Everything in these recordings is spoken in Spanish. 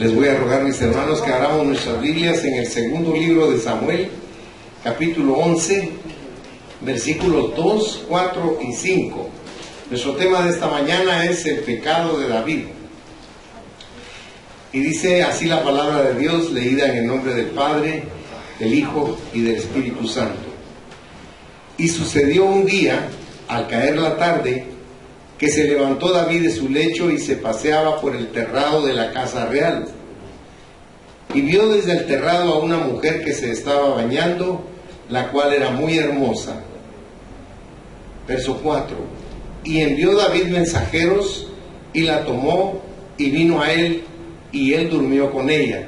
Les voy a rogar, mis hermanos, que abramos nuestras Biblias en el segundo libro de Samuel, capítulo 11, versículos 2, 4 y 5. Nuestro tema de esta mañana es el pecado de David. Y dice así la palabra de Dios, leída en el nombre del Padre, del Hijo y del Espíritu Santo. Y sucedió un día, al caer la tarde, que se levantó David de su lecho y se paseaba por el terrado de la casa real. Y vio desde el terrado a una mujer que se estaba bañando, la cual era muy hermosa. Verso 4. Y envió David mensajeros, y la tomó, y vino a él, y él durmió con ella.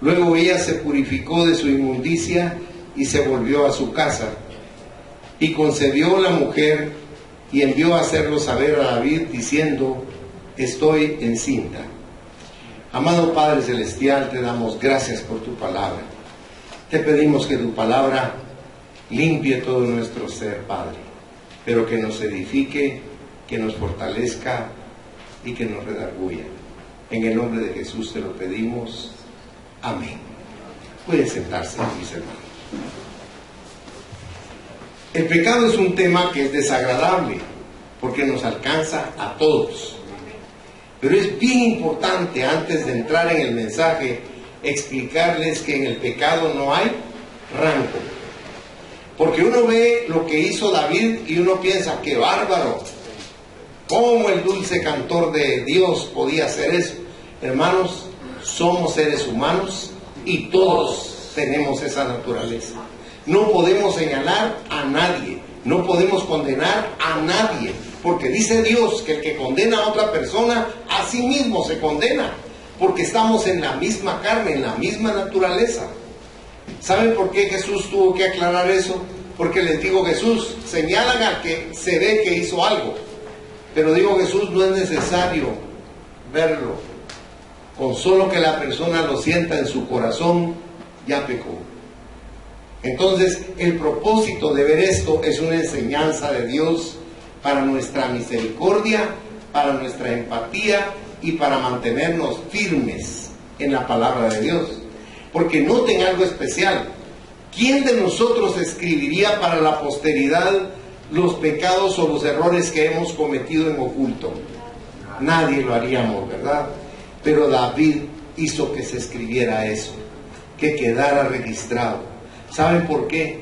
Luego ella se purificó de su inmundicia, y se volvió a su casa. Y concebió la mujer, y envió a hacerlo saber a David, diciendo: estoy encinta. Amado Padre Celestial, te damos gracias por tu palabra. Te pedimos que tu palabra limpie todo nuestro ser, Padre, pero que nos edifique, que nos fortalezca y que nos redarguya. En el nombre de Jesús te lo pedimos. Amén. Pueden sentarse, mis hermanos. El pecado es un tema que es desagradable porque nos alcanza a todos. Pero es bien importante, antes de entrar en el mensaje, explicarles que en el pecado no hay rango. Porque uno ve lo que hizo David y uno piensa: ¡qué bárbaro! ¿Cómo el dulce cantor de Dios podía hacer eso? Hermanos, somos seres humanos y todos tenemos esa naturaleza. No podemos señalar a nadie, no podemos condenar a nadie, porque dice Dios que el que condena a otra persona, a sí mismo se condena, porque estamos en la misma carne, en la misma naturaleza. ¿Saben por qué Jesús tuvo que aclarar eso? Porque les digo, Jesús, señalan al que se ve que hizo algo, pero digo, Jesús, no es necesario verlo, con solo que la persona lo sienta en su corazón, ya pecó. Entonces, el propósito de ver esto es una enseñanza de Dios para nuestra misericordia, para nuestra empatía y para mantenernos firmes en la palabra de Dios. Porque noten algo especial: ¿quién de nosotros escribiría para la posteridad los pecados o los errores que hemos cometido en oculto? Nadie lo haríamos, ¿verdad? Pero David hizo que se escribiera eso, que quedara registrado. ¿Saben por qué?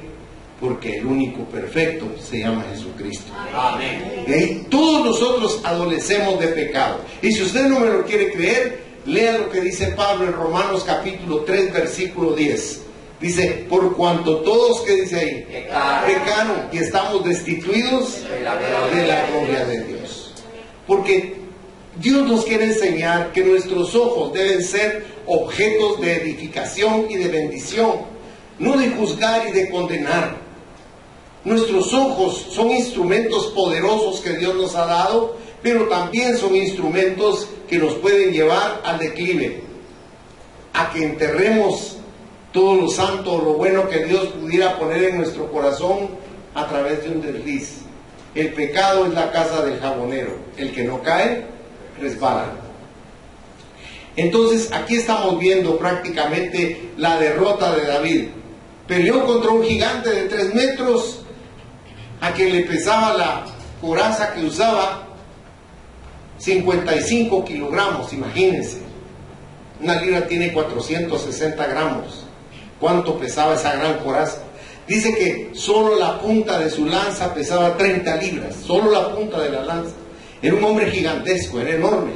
Porque el único perfecto se llama Jesucristo. Amén. Y ahí todos nosotros adolecemos de pecado. Y si usted no me lo quiere creer, lea lo que dice Pablo en Romanos capítulo 3, versículo 10. Dice: por cuanto todos, ¿qué dice ahí? Pecaron y estamos destituidos de la gloria de Dios. Porque Dios nos quiere enseñar que nuestros ojos deben ser objetos de edificación y de bendición, no de juzgar y de condenar. Nuestros ojos son instrumentos poderosos que Dios nos ha dado, pero también son instrumentos que nos pueden llevar al declive, a que enterremos todo lo santo o lo bueno que Dios pudiera poner en nuestro corazón a través de un desliz. El pecado es la casa del jabonero, el que no cae, resbala. Entonces aquí estamos viendo prácticamente la derrota de David. Peleó contra un gigante de 3 metros, a quien le pesaba la coraza que usaba 55 kilogramos, imagínense. Una libra tiene 460 gramos. ¿Cuánto pesaba esa gran coraza? Dice que solo la punta de su lanza pesaba 30 libras, solo la punta de la lanza. Era un hombre gigantesco, era enorme.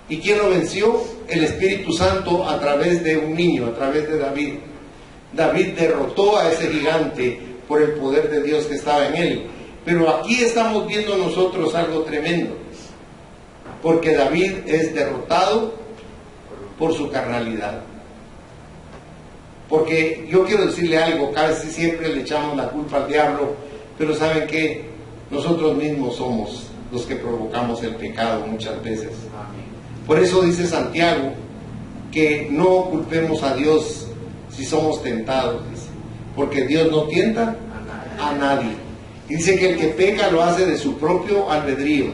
¿Y quién lo venció? El Espíritu Santo a través de un niño, a través de David. David derrotó a ese gigante por el poder de Dios que estaba en él. Pero aquí estamos viendo nosotros algo tremendo, porque David es derrotado por su carnalidad. Porque yo quiero decirle algo, casi siempre le echamos la culpa al diablo, pero ¿saben qué? Nosotros mismos somos los que provocamos el pecado muchas veces. Por eso dice Santiago que no culpemos a Dios si somos tentados, dice, porque Dios no tienta a nadie. Y dice que el que peca lo hace de su propio albedrío,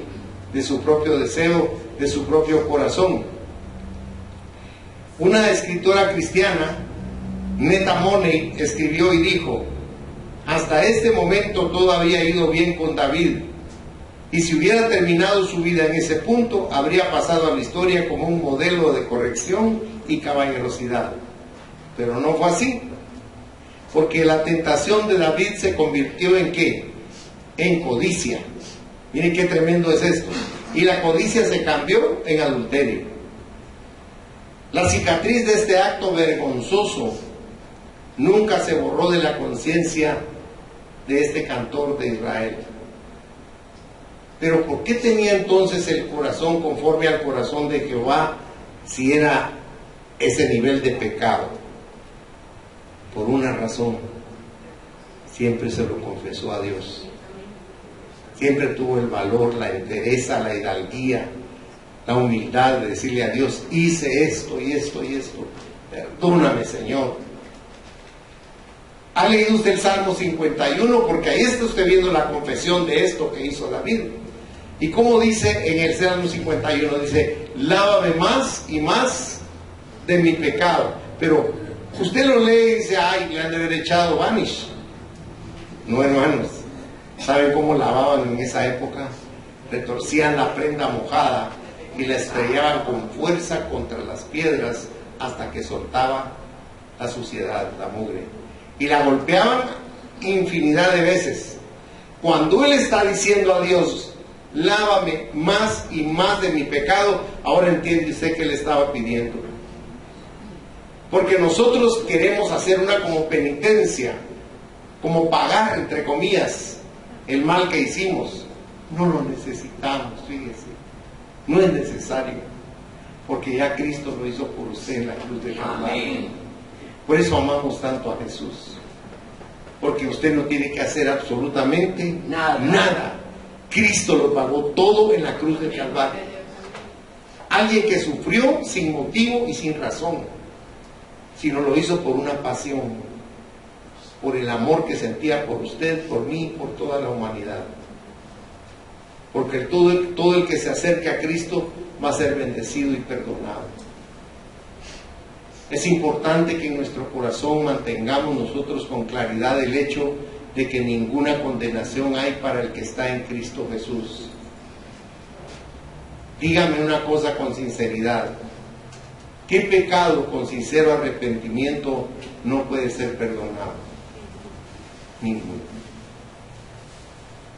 de su propio deseo, de su propio corazón. Una escritora cristiana, Netta Money, escribió y dijo: hasta este momento todo había ido bien con David, y si hubiera terminado su vida en ese punto, habría pasado a la historia como un modelo de corrección y caballerosidad. Pero no fue así, porque la tentación de David se convirtió ¿en qué? En codicia. Miren qué tremendo es esto. Y la codicia se cambió en adulterio. La cicatriz de este acto vergonzoso nunca se borró de la conciencia de este cantor de Israel. Pero ¿por qué tenía entonces el corazón conforme al corazón de Jehová si era ese nivel de pecado? Por una razón: siempre se lo confesó a Dios. Siempre tuvo el valor, la entereza, la hidalguía, la humildad de decirle a Dios: hice esto y esto y esto, perdóname, Señor. ¿Ha leído usted el Salmo 51? Porque ahí está usted viendo la confesión de esto que hizo David. Y como dice en el Salmo 51, dice: lávame más y más de mi pecado. Pero usted lo lee y dice: ay, le han de haber echado vanish. No, hermanos, ¿saben cómo lavaban en esa época? Retorcían la prenda mojada y la estrellaban con fuerza contra las piedras hasta que soltaba la suciedad, la mugre. Y la golpeaban infinidad de veces. Cuando él está diciendo a Dios: lávame más y más de mi pecado, ahora entiende usted que le estaba pidiendo. Porque nosotros queremos hacer una como penitencia, como pagar, entre comillas, el mal que hicimos. No lo necesitamos, fíjese. No es necesario, porque ya Cristo lo hizo por usted en la cruz de Calvario. Por eso amamos tanto a Jesús, porque usted no tiene que hacer absolutamente nada. Cristo lo pagó todo en la cruz de Calvario. Alguien que sufrió sin motivo y sin razón, sino lo hizo por una pasión, por el amor que sentía por usted, por mí, por toda la humanidad. Porque todo el que se acerque a Cristo va a ser bendecido y perdonado. Es importante que en nuestro corazón mantengamos nosotros con claridad el hecho de que ninguna condenación hay para el que está en Cristo Jesús. Dígame una cosa con sinceridad: ¿qué pecado con sincero arrepentimiento no puede ser perdonado? Ninguno.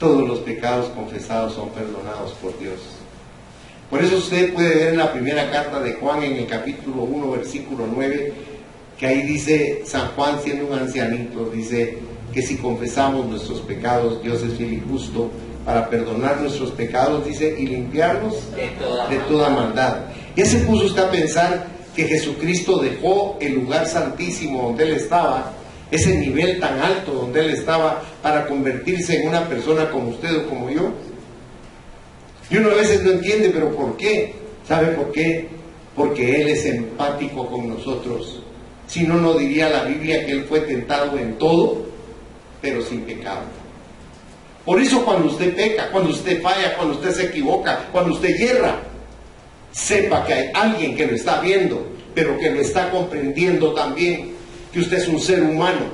Todos los pecados confesados son perdonados por Dios. Por eso usted puede ver en la primera carta de Juan, en el capítulo 1, versículo 9, que ahí dice San Juan, siendo un ancianito, dice que si confesamos nuestros pecados, Dios es fiel y justo para perdonar nuestros pecados, dice, y limpiarnos de toda maldad. Ya se puso usted a pensar que Jesucristo dejó el lugar santísimo donde Él estaba, ese nivel tan alto donde Él estaba, para convertirse en una persona como usted o como yo. Y uno a veces no entiende, pero ¿por qué? ¿Sabe por qué? Porque Él es empático con nosotros. Si no, no diría la Biblia que Él fue tentado en todo, pero sin pecado. Por eso cuando usted peca, cuando usted falla, cuando usted se equivoca, cuando usted yerra, sepa que hay alguien que lo está viendo, pero que lo está comprendiendo también, que usted es un ser humano,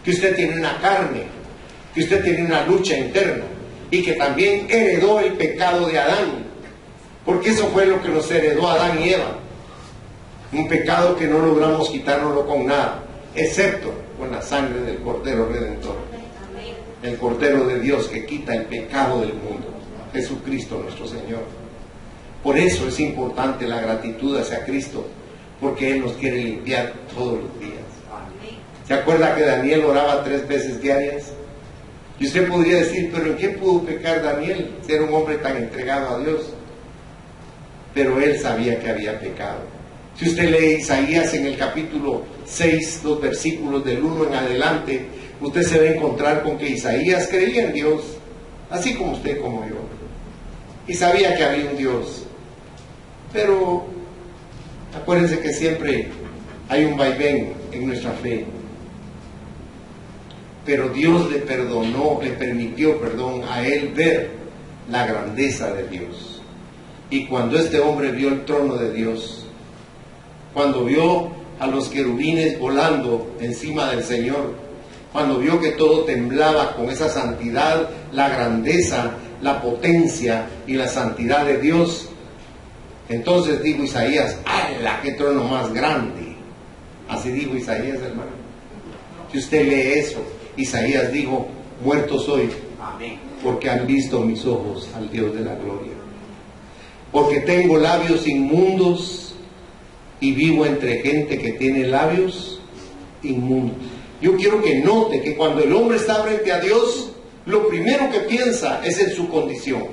que usted tiene una carne, que usted tiene una lucha interna, y que también heredó el pecado de Adán, porque eso fue lo que nos heredó Adán y Eva, un pecado que no logramos quitárnoslo con nada, excepto con la sangre del Cordero Redentor, el Cordero de Dios que quita el pecado del mundo, Jesucristo nuestro Señor. Por eso es importante la gratitud hacia Cristo, porque Él nos quiere limpiar todos los días. ¿Se acuerda que Daniel oraba 3 veces diarias? Y usted podría decir: pero ¿en qué pudo pecar Daniel? Ser un hombre tan entregado a Dios. Pero él sabía que había pecado. Si usted lee Isaías en el capítulo 6, los versículos del 1 en adelante, usted se va a encontrar con que Isaías creía en Dios, así como usted, como yo, y sabía que había un Dios. Pero acuérdense que siempre hay un vaivén en nuestra fe. Pero Dios le permitió a él ver la grandeza de Dios. Y cuando este hombre vio el trono de Dios, cuando vio a los querubines volando encima del Señor, cuando vio que todo temblaba con esa santidad, la grandeza, la potencia y la santidad de Dios, entonces dijo Isaías: ¡ala, qué trono más grande! Así dijo Isaías, hermano. Si usted lee eso, Isaías dijo: muerto soy, porque han visto mis ojos al Dios de la gloria. Porque tengo labios inmundos y vivo entre gente que tiene labios inmundos. Yo quiero que note que cuando el hombre está frente a Dios, lo primero que piensa es en su condición.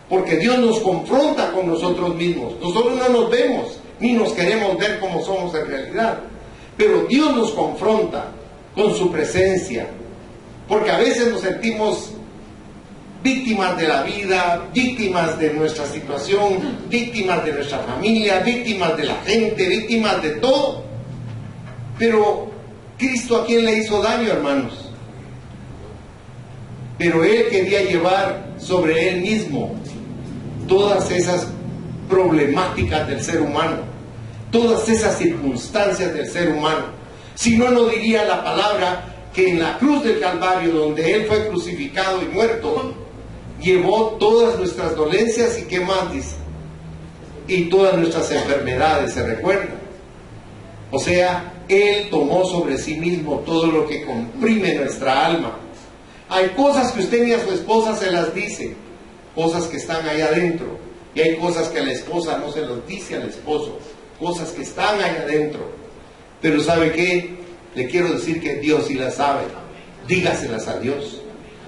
Porque Dios nos confronta con nosotros mismos. Nosotros no nos vemos, ni nos queremos ver como somos en realidad. Pero Dios nos confronta con su presencia. Porque a veces nos sentimos víctimas de la vida, víctimas de nuestra situación, víctimas de nuestra familia, víctimas de la gente, víctimas de todo. Pero Cristo, ¿a quién le hizo daño, hermanos? Pero Él quería llevar sobre Él mismo todas esas problemáticas del ser humano, todas esas circunstancias del ser humano. Si no, no diría la palabra que en la cruz del Calvario, donde Él fue crucificado y muerto, llevó todas nuestras dolencias. ¿Y qué más dice? Y todas nuestras enfermedades, ¿se recuerdan? O sea, Él tomó sobre sí mismo todo lo que comprime nuestra alma. Hay cosas que usted ni a su esposa se las dice, cosas que están ahí adentro, y hay cosas que la esposa no se las dice al esposo, cosas que están ahí adentro. Pero ¿sabe qué? Le quiero decir que Dios sí las sabe. Dígaselas a Dios,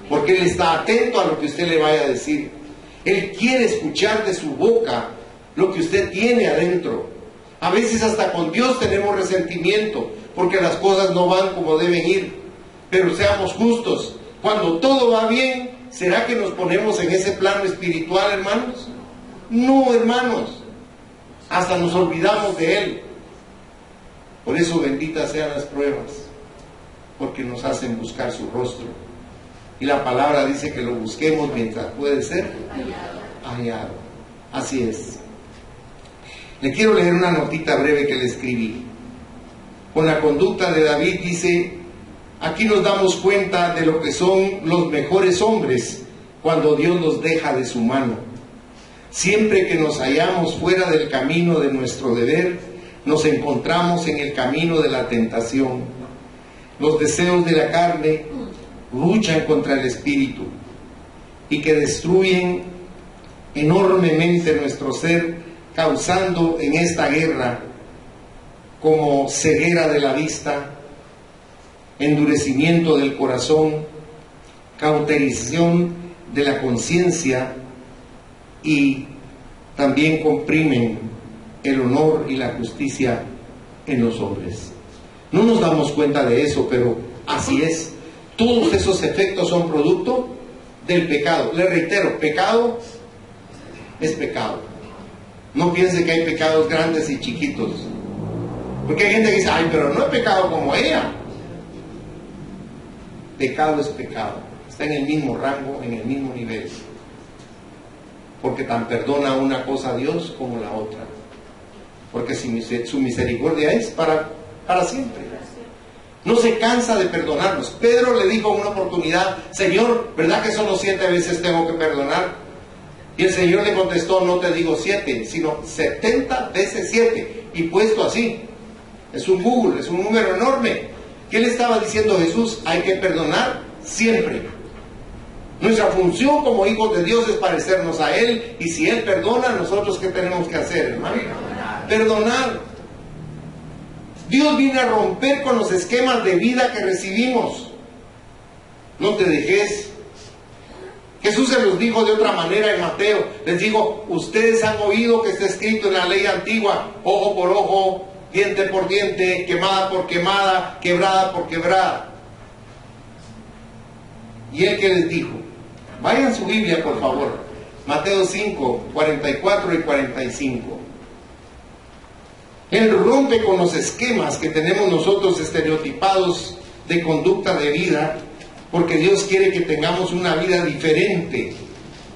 porque Él está atento a lo que usted le vaya a decir. Él quiere escuchar de su boca lo que usted tiene adentro. A veces hasta con Dios tenemos resentimiento, porque las cosas no van como deben ir. Pero seamos justos, cuando todo va bien, ¿será que nos ponemos en ese plano espiritual, hermanos? No, hermanos, hasta nos olvidamos de Él. Por eso benditas sean las pruebas, porque nos hacen buscar su rostro. Y la palabra dice que lo busquemos mientras puede ser hallado. Así es. Le quiero leer una notita breve que le escribí. Con la conducta de David, dice: aquí nos damos cuenta de lo que son los mejores hombres cuando Dios los deja de su mano. Siempre que nos hallamos fuera del camino de nuestro deber, nos encontramos en el camino de la tentación. Los deseos de la carne luchan contra el espíritu y que destruyen enormemente nuestro ser, causando en esta guerra como ceguera de la vista, endurecimiento del corazón, cauterización de la conciencia, y también comprimen el honor y la justicia en los hombres. No nos damos cuenta de eso, pero así es. Todos esos efectos son producto del pecado. Le reitero, pecado es pecado. No piense que hay pecados grandes y chiquitos, porque hay gente que dice: ay, pero no he pecado como ella. Pecado es pecado, está en el mismo rango, en el mismo nivel, porque tan perdona una cosa a Dios como la otra, porque su misericordia es para siempre. No se cansa de perdonarnos. Pedro le dijo en una oportunidad: Señor, ¿verdad que solo 7 veces tengo que perdonar? Y el Señor le contestó: no te digo 7, sino 70 veces 7. Y puesto así, es un Google, es un número enorme. ¿Qué le estaba diciendo Jesús? Hay que perdonar siempre. Nuestra función como hijos de Dios es parecernos a Él, y si Él perdona, nosotros ¿qué tenemos que hacer, hermano? Perdonar. Dios viene a romper con los esquemas de vida que recibimos. No te dejes. Jesús se los dijo de otra manera en Mateo. Les digo: ustedes han oído que está escrito en la ley antigua: ojo por ojo, diente por diente, quemada por quemada, quebrada por quebrada. ¿Y Él qué les dijo? Vayan su Biblia, por favor. Mateo 5, 44 y 45. Él rompe con los esquemas que tenemos nosotros estereotipados de conducta de vida, porque Dios quiere que tengamos una vida diferente,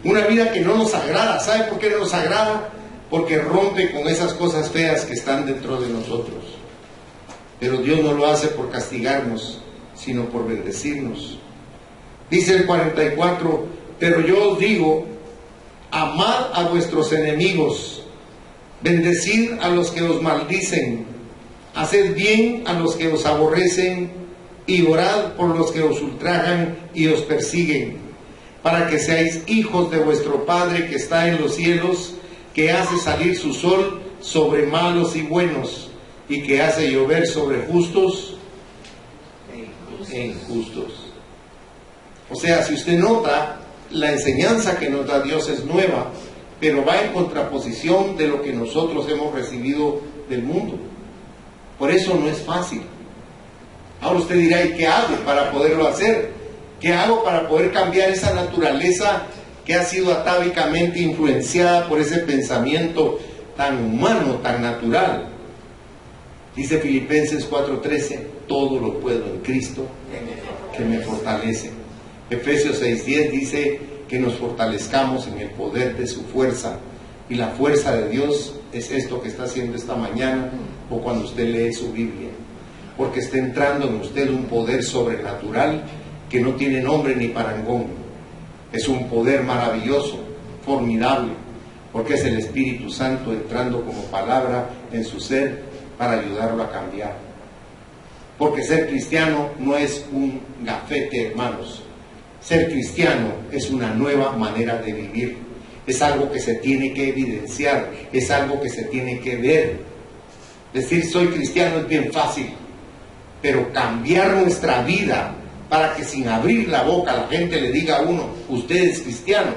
una vida que no nos agrada. ¿Sabe por qué no nos agrada? porque rompe con esas cosas feas que están dentro de nosotros. Pero Dios no lo hace por castigarnos, sino por bendecirnos. Dice el 44, pero yo os digo, amad a vuestros enemigos, bendecid a los que os maldicen, haced bien a los que os aborrecen, y orad por los que os ultrajan y os persiguen, para que seáis hijos de vuestro Padre que está en los cielos, que hace salir su sol sobre malos y buenos, y que hace llover sobre justos e injustos. O sea, si usted nota, la enseñanza que nos da Dios es nueva, pero va en contraposición de lo que nosotros hemos recibido del mundo. Por eso no es fácil. Ahora usted dirá, ¿y qué hago para poderlo hacer? ¿Qué hago para poder cambiar esa naturaleza que ha sido atávicamente influenciada por ese pensamiento tan humano, tan natural? Dice Filipenses 4:13, todo lo puedo en Cristo que me fortalece. Efesios 6:10 dice que nos fortalezcamos en el poder de su fuerza. Y la fuerza de Dios es esto que está haciendo esta mañana o cuando usted lee su Biblia. Porque está entrando en usted un poder sobrenatural que no tiene nombre ni parangón. Es un poder maravilloso, formidable, porque es el Espíritu Santo entrando como palabra en su ser para ayudarlo a cambiar. Porque ser cristiano no es un gafete, hermanos. Ser cristiano es una nueva manera de vivir. Es algo que se tiene que evidenciar, es algo que se tiene que ver. Decir soy cristiano es bien fácil, pero cambiar nuestra vida para que sin abrir la boca la gente le diga a uno, usted es cristiano,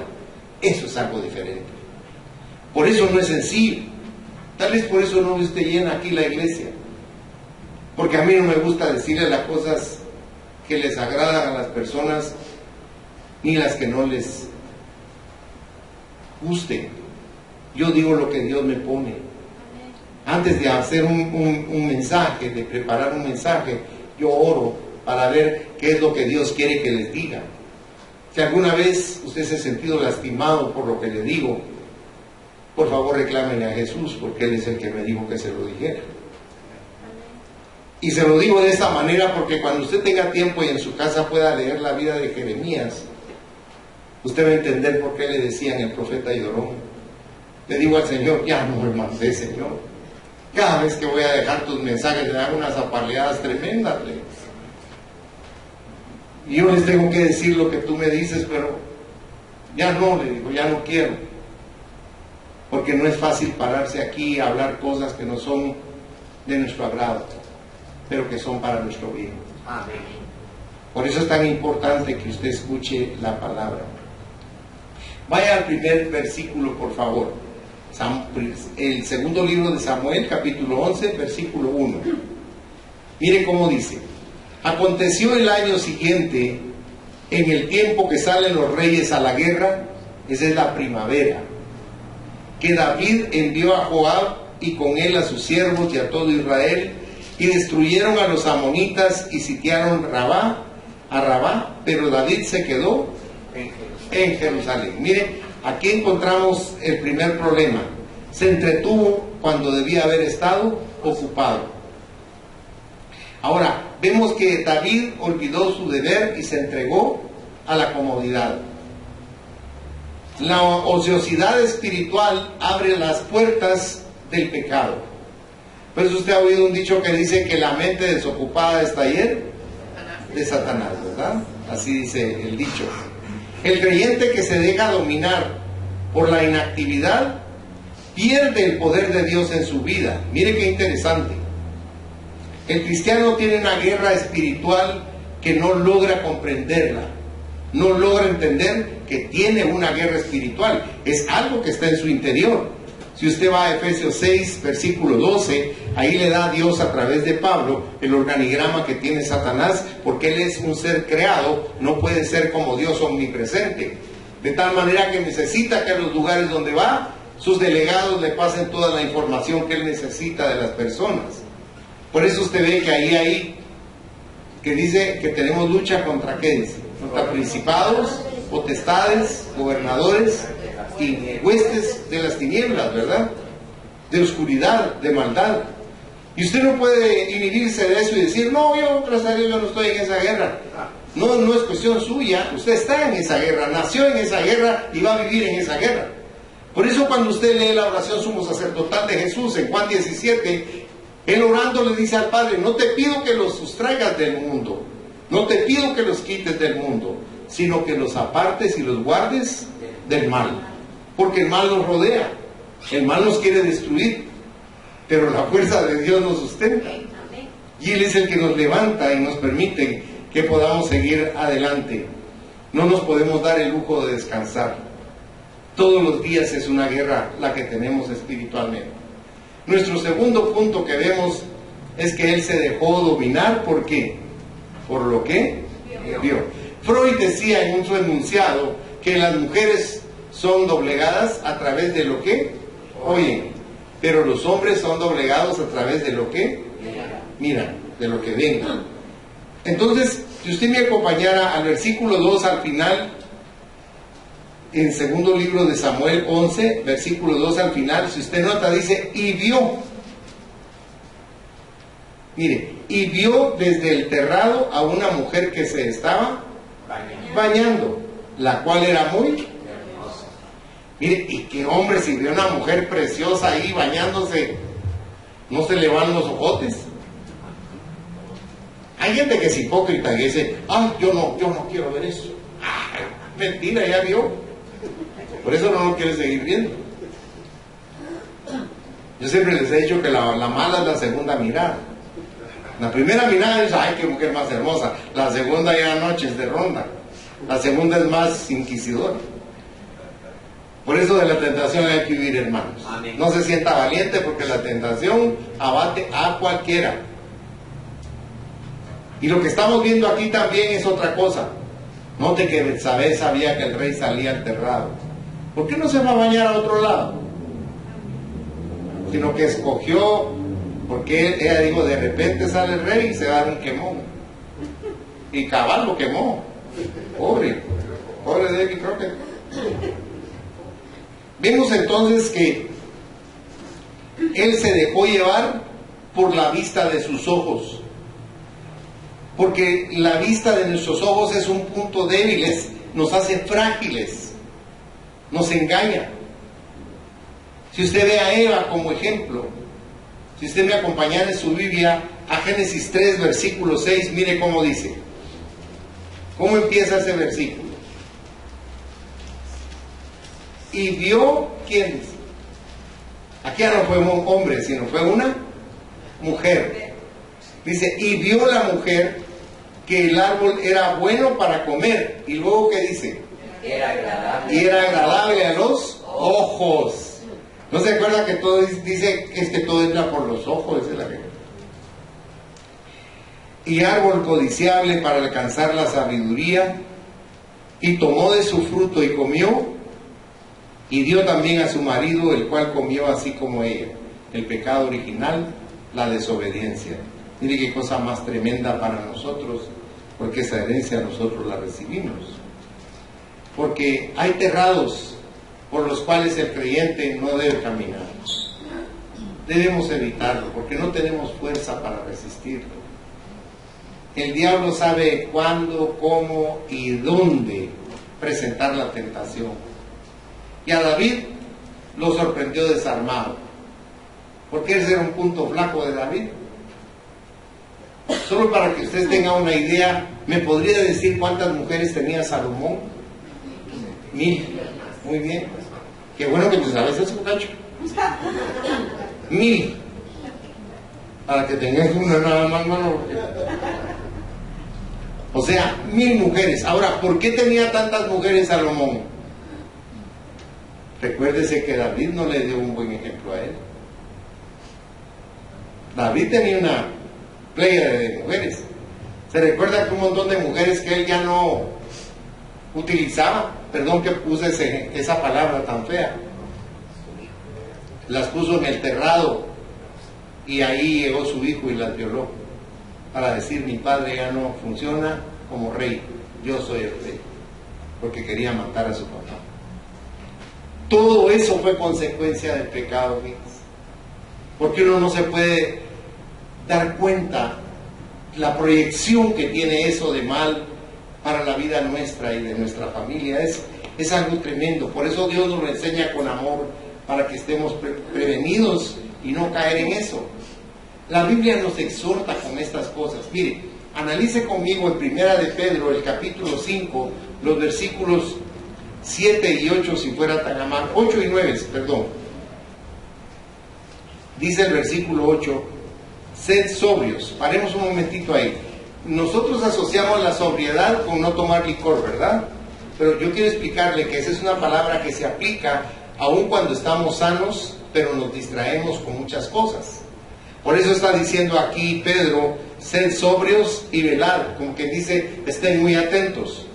eso es algo diferente. Por eso no es sencillo. Tal vez por eso no esté llena aquí la iglesia. Porque a mí no me gusta decirle las cosas que les agradan a las personas, ni las que no les gusten. Yo digo lo que Dios me pone. Antes de hacer un mensaje, de preparar un mensaje, yo oro para ver qué es lo que Dios quiere que les diga. Si alguna vez usted se ha sentido lastimado por lo que le digo, por favor reclámenle a Jesús, porque Él es el que me dijo que se lo dijera. Y se lo digo de esta manera porque cuando usted tenga tiempo y en su casa pueda leer la vida de Jeremías, usted va a entender por qué le decían el profeta llorón. Le digo al Señor, ya no me mandé, Señor. Cada vez que voy a dejar tus mensajes me dan unas apaleadas tremendas. Y yo les tengo que decir lo que tú me dices, pero ya no, le digo, ya no quiero. Porque no es fácil pararse aquí y hablar cosas que no son de nuestro agrado, pero que son para nuestro bien. Amén. Por eso es tan importante que usted escuche la palabra. Vaya al primer versículo, por favor. El segundo libro de Samuel, capítulo 11, versículo 1. Mire cómo dice. Aconteció el año siguiente, en el tiempo que salen los reyes a la guerra, esa es la primavera, que David envió a Joab y con él a sus siervos y a todo Israel, y destruyeron a los amonitas y sitiaron a Rabá, pero David se quedó en Jerusalén. Mire, aquí encontramos el primer problema. Se entretuvo cuando debía haber estado ocupado. Ahora, vemos que David olvidó su deber y se entregó a la comodidad. La ociosidad espiritual abre las puertas del pecado. Por eso usted ha oído un dicho que dice que la mente desocupada es taller de Satanás, ¿verdad? Así dice el dicho. El creyente que se deja dominar por la inactividad pierde el poder de Dios en su vida. Mire qué interesante. El cristiano tiene una guerra espiritual que no logra comprenderla, no logra entender que tiene una guerra espiritual. Es algo que está en su interior. Si usted va a Efesios 6, versículo 12, ahí le da a Dios a través de Pablo el organigrama que tiene Satanás, porque él es un ser creado, no puede ser como Dios omnipresente. De tal manera que necesita que a los lugares donde va, sus delegados le pasen toda la información que él necesita de las personas. Por eso usted ve que ahí que dice que tenemos lucha contra ¿qué dice? Contra principados, potestades, gobernadores y huestes de las tinieblas, ¿verdad? de oscuridad, de maldad. Y usted no puede inhibirse de eso y decir, no, yo, gracias a Dios, yo no estoy en esa guerra. No, no es cuestión suya, usted está en esa guerra, nació en esa guerra y va a vivir en esa guerra. Por eso cuando usted lee la oración sumo sacerdotal de Jesús en Juan 17, él orando le dice al Padre, no te pido que los sustraigas del mundo, no te pido que los quites del mundo, sino que los apartes y los guardes del mal. Porque el mal nos rodea, el mal nos quiere destruir, pero la fuerza de Dios nos sustenta. Y Él es el que nos levanta y nos permite que podamos seguir adelante. No nos podemos dar el lujo de descansar. Todos los días es una guerra la que tenemos espiritualmente. Nuestro segundo punto que vemos es que Él se dejó dominar. ¿Por qué? Por lo que vio. Freud decía en su enunciado que las mujeres son doblegadas a través de lo que oyen, pero los hombres son doblegados a través de lo que miran, de lo que ven. Entonces, si usted me acompañara al versículo 2 al final, en segundo libro de Samuel 11, versículo 2 al final, si usted nota, dice, y vio. Mire, y vio desde el terrado a una mujer que se estaba bañando, la cual era muy hermosa. Mire, y qué hombre, si vio una mujer preciosa ahí bañándose, ¿no se le van los ojotes? Hay gente que es hipócrita y dice, yo no quiero ver eso. Mentira, ya vio. Por eso no lo quiere seguir viendo. Yo siempre les he dicho que la mala es la segunda mirada. La primera mirada es, ay, qué mujer más hermosa. La segunda ya noches de ronda. La segunda es más inquisidora. Por eso de la tentación hay que huir, hermanos. Amén. No se sienta valiente porque la tentación abate a cualquiera. Y lo que estamos viendo aquí también es otra cosa. Note que Betsabé sabía que el rey salía al terrado. ¿Por qué no se va a bañar a otro lado? Sino que escogió, porque ella dijo, de repente sale el rey y se da un quemón. Y cabal lo quemó. Pobre David Crockett. Vemos entonces que él se dejó llevar por la vista de sus ojos. Porque la vista de nuestros ojos es un punto débil, nos hace frágiles. Nos engaña. Si usted ve a Eva como ejemplo, si usted me acompañara en su Biblia a Génesis 3, versículo 6, mire cómo dice. ¿Cómo empieza ese versículo? Y vio, ¿quién? Aquí ya no fue un hombre, sino fue una mujer. Dice, y vio la mujer que el árbol era bueno para comer. Y luego, ¿qué dice? Y era agradable a los ojos. ¿No se acuerda que todo dice es que todo entra por los ojos? Esa es la que... Y árbol codiciable para alcanzar la sabiduría, y tomó de su fruto y comió, y dio también a su marido, el cual comió así como ella. El pecado original, la desobediencia. Mire qué cosa más tremenda para nosotros, porque esa herencia nosotros la recibimos. Porque hay terrados por los cuales el creyente no debe caminar. Debemos evitarlo, porque no tenemos fuerza para resistirlo. El diablo sabe cuándo, cómo y dónde presentar la tentación. Y a David lo sorprendió desarmado. ¿Por qué ese era un punto flaco de David? Solo para que usted tenga una idea, ¿me podría decir cuántas mujeres tenía Salomón? 1000. Muy bien. Qué bueno que te sabes eso, muchacho. 1000. Para que tengas una nada más, mano. O sea, 1000 mujeres. Ahora, ¿por qué tenía tantas mujeres Salomón? Recuérdese que David no le dio un buen ejemplo a él. David tenía una playa de mujeres. Se recuerda que un montón de mujeres que él ya no utilizaba, perdón que puse esa palabra tan fea, las puso en el terrado, y ahí llegó su hijo y las violó, para decir, mi padre ya no funciona como rey, yo soy el rey, porque quería matar a su papá. Todo eso fue consecuencia del pecado, Porque uno no se puede dar cuenta la proyección que tiene eso de mal para la vida nuestra y de nuestra familia. Es algo tremendo. Por eso Dios nos lo enseña con amor, para que estemos prevenidos y no caer en eso. La Biblia nos exhorta con estas cosas. Mire, analice conmigo en Primera de Pedro, el capítulo 5, los versículos 7 y 8, si fuera tan amable, 8 y 9, perdón. Dice el versículo 8, sed sobrios. Paremos un momentito ahí. Nosotros asociamos la sobriedad con no tomar licor, ¿verdad? Pero yo quiero explicarle que esa es una palabra que se aplica aun cuando estamos sanos, pero nos distraemos con muchas cosas. Por eso está diciendo aquí Pedro, sed sobrios y velad, como que dice, estén muy atentos.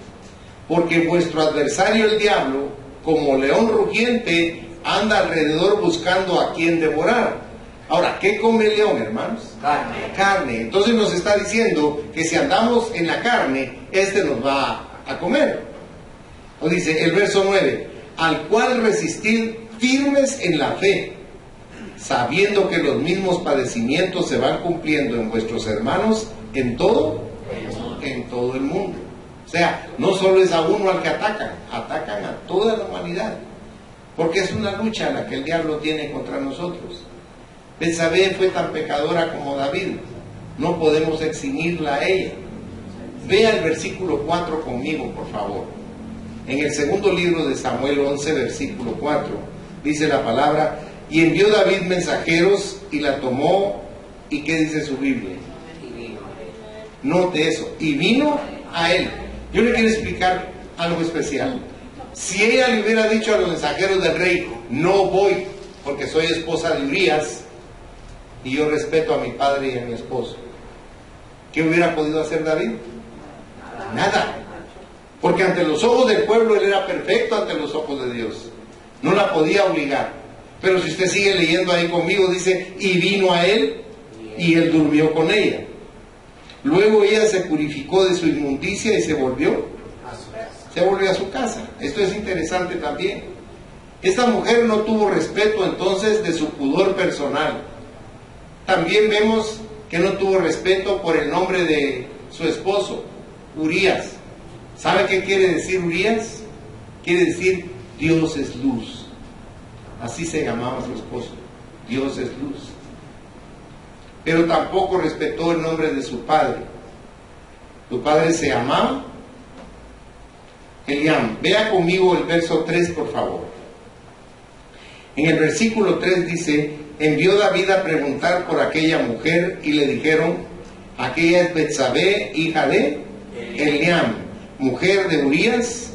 Porque vuestro adversario el diablo, como león rugiente, anda alrededor buscando a quien devorar. Ahora, ¿qué come el león, hermanos? Carne. Carne. Entonces nos está diciendo que si andamos en la carne, nos va a comer. Nos dice el verso 9, al cual resistid firmes en la fe, sabiendo que los mismos padecimientos se van cumpliendo en vuestros hermanos en todo el mundo. O sea, no solo es a uno al que atacan a toda la humanidad, porque es una lucha la que el diablo tiene contra nosotros. Betsabé fue tan pecadora como David, no podemos eximirla a ella. Vea el versículo 4 conmigo, por favor. En el segundo libro de Samuel 11, versículo 4, dice la palabra, y envió David mensajeros y la tomó, ¿y qué dice su Biblia? Note eso, y vino a él. Yo le quiero explicar algo especial. Si ella le hubiera dicho a los mensajeros del rey, no voy, porque soy esposa de Urías, y yo respeto a mi padre y a mi esposo, ¿qué hubiera podido hacer David? Nada. Porque ante los ojos del pueblo él era perfecto ante los ojos de Dios. No la podía obligar. Pero si usted sigue leyendo ahí conmigo, dice, y vino a él, y él durmió con ella. Luego ella se purificó de su inmundicia y se volvió a su casa. Esto es interesante también. Esta mujer no tuvo respeto entonces de su pudor personal. También vemos que no tuvo respeto por el nombre de su esposo, Urías. ¿Sabe qué quiere decir Urías? Quiere decir Dios es luz. Así se llamaba su esposo, Dios es luz. Pero tampoco respetó el nombre de su padre. Su padre se llamaba Eliam. Vea conmigo el verso 3, por favor. En el versículo 3 dice, envió David a preguntar por aquella mujer y le dijeron, aquella es Betsabé, hija de Eliam, mujer de Urías,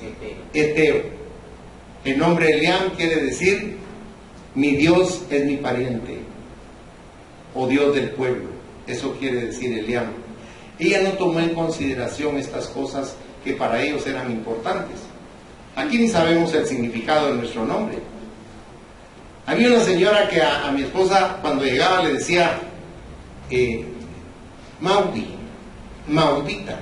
Eteo. El nombre Eliam quiere decir, mi Dios es mi pariente, o Dios del pueblo. Eso quiere decir Eliam. Ella no tomó en consideración estas cosas que para ellos eran importantes. Aquí ni sabemos el significado de nuestro nombre. Había una señora que a mi esposa cuando llegaba le decía Maudita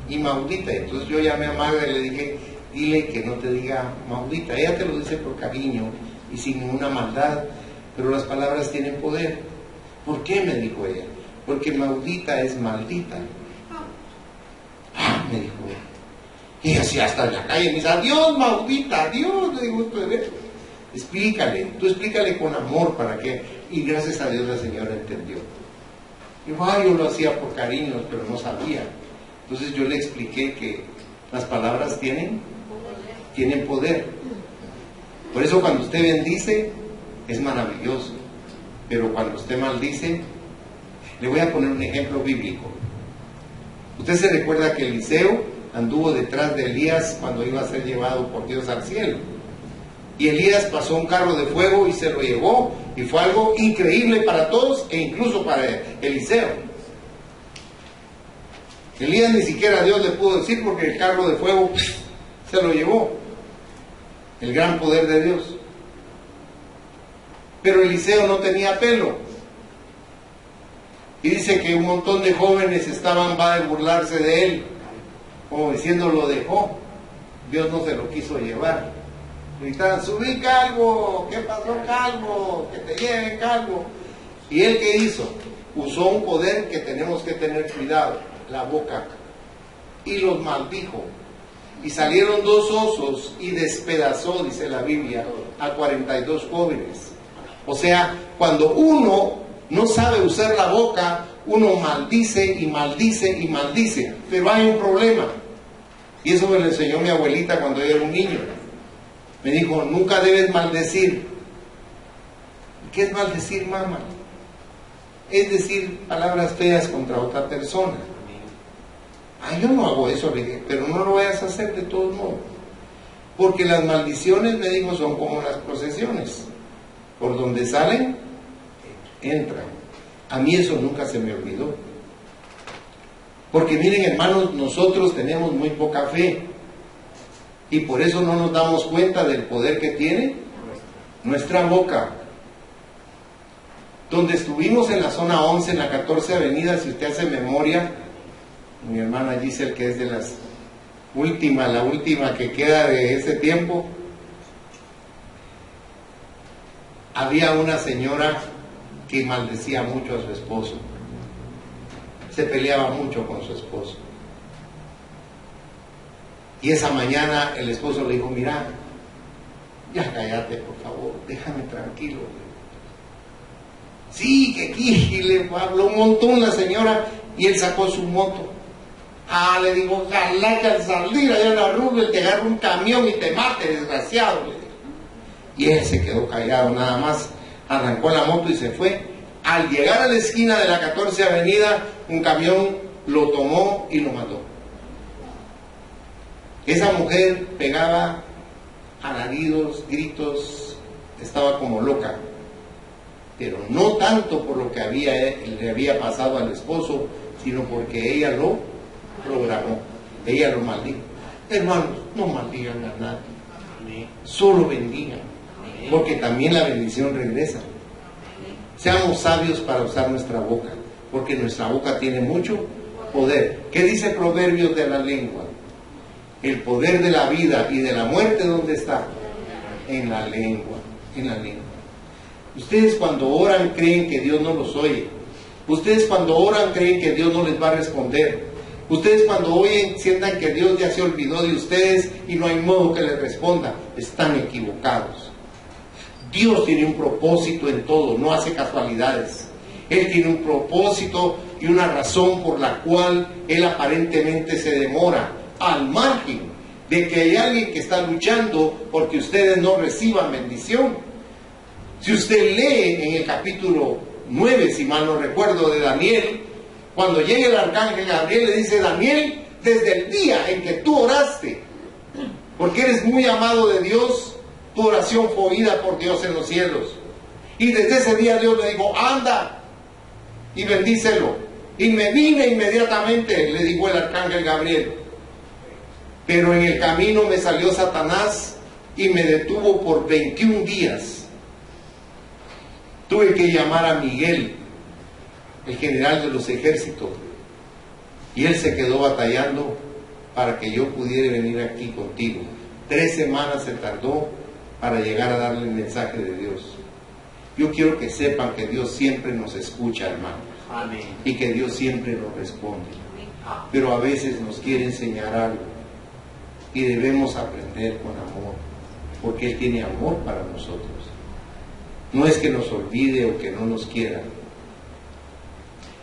y Maudita. Entonces yo llamé a Magda y le dije, dile que no te diga Maudita. Ella te lo dice por cariño y sin ninguna maldad, pero las palabras tienen poder. ¿Por qué? Me dijo ella. Porque Maudita es maldita. Me dijo ella. Y así hasta en la calle me dice, adiós Maudita, adiós. Le digo, esto de ver. Explícale, tú explícale con amor para que, y gracias a Dios la señora entendió. Yo lo hacía por cariño, pero no sabía. Entonces yo le expliqué que las palabras tienen poder. Por eso cuando usted bendice, es maravilloso. Pero cuando usted maldice, le voy a poner un ejemplo bíblico. Usted se recuerda que Eliseo anduvo detrás de Elías cuando iba a ser llevado por Dios al cielo. Y Elías pasó un carro de fuego y se lo llevó, y fue algo increíble para todos e incluso para Eliseo. Elías ni siquiera Dios le pudo decir porque el carro de fuego se lo llevó. El gran poder de Dios. Pero Eliseo no tenía pelo. Y dice que un montón de jóvenes estaban a burlarse de él, como diciendo lo dejó. Dios no se lo quiso llevar. Gritaban, subí calvo, ¿qué pasó calvo? Que te lleven calvo. ¿Y él qué hizo? Usó un poder que tenemos que tener cuidado, la boca, y los maldijo. Y salieron 2 osos y despedazó, dice la Biblia, a 42 jóvenes. O sea, cuando uno no sabe usar la boca, uno maldice y maldice y maldice. Pero hay un problema. Y eso me lo enseñó mi abuelita cuando yo era un niño. Me dijo, nunca debes maldecir. ¿Qué es maldecir, mamá? Es decir palabras feas contra otra persona. Ah, yo no hago eso, le dije, pero no lo vayas a hacer de todos modos. Porque las maldiciones, me dijo, son como las procesiones. Por donde salen, entran. A mí eso nunca se me olvidó. Porque miren, hermanos, nosotros tenemos muy poca fe. Y por eso no nos damos cuenta del poder que tiene nuestra boca. Donde estuvimos en la zona 11, en la 14 Avenida, si usted hace memoria, mi hermana Giselle, que es de las últimas, la última que queda de ese tiempo, había una señora que maldecía mucho a su esposo. Se peleaba mucho con su esposo. Y esa mañana el esposo le dijo, mira, ya cállate por favor, déjame tranquilo. Sí, que aquí, y le habló un montón la señora, y él sacó su moto. Ah, le digo, ojalá que al salir allá en la Rubel te agarre un camión y te mate, desgraciado, le digo. Y él se quedó callado, nada más arrancó la moto y se fue. Al llegar a la esquina de la 14 Avenida, un camión lo tomó y lo mató. Esa mujer pegaba alaridos, gritos, estaba como loca, pero no tanto por lo que le había pasado al esposo, sino porque ella lo programó, ella lo maldijo. Hermanos, no maldigan a nadie, solo bendigan, porque también la bendición regresa. Seamos sabios para usar nuestra boca, porque nuestra boca tiene mucho poder. ¿Qué dice Proverbios de la lengua? El poder de la vida y de la muerte, ¿dónde está? En la lengua, en la lengua. Ustedes cuando oran creen que Dios no los oye. Ustedes cuando oran creen que Dios no les va a responder. Ustedes cuando oyen sientan que Dios ya se olvidó de ustedes y no hay modo que les responda. Están equivocados. Dios tiene un propósito en todo, no hace casualidades. Él tiene un propósito y una razón por la cual Él aparentemente se demora, al margen de que hay alguien que está luchando porque ustedes no reciban bendición. Si usted lee en el capítulo 9, si mal no recuerdo, de Daniel, cuando llega el arcángel Gabriel le dice, Daniel, desde el día en que tú oraste, porque eres muy amado de Dios, tu oración fue oída por Dios en los cielos. Y desde ese día Dios le dijo, anda y bendícelo. Y me vine inmediatamente, le dijo el arcángel Gabriel. Pero en el camino me salió Satanás y me detuvo por 21 días. Tuve que llamar a Miguel, el general de los ejércitos, y él se quedó batallando para que yo pudiera venir aquí contigo. 3 semanas se tardó para llegar a darle el mensaje de Dios. Yo quiero que sepan que Dios siempre nos escucha, hermanos. Amén. Y que Dios siempre nos responde. Pero a veces nos quiere enseñar algo y debemos aprender con amor, porque Él tiene amor para nosotros. No es que nos olvide o que no nos quiera.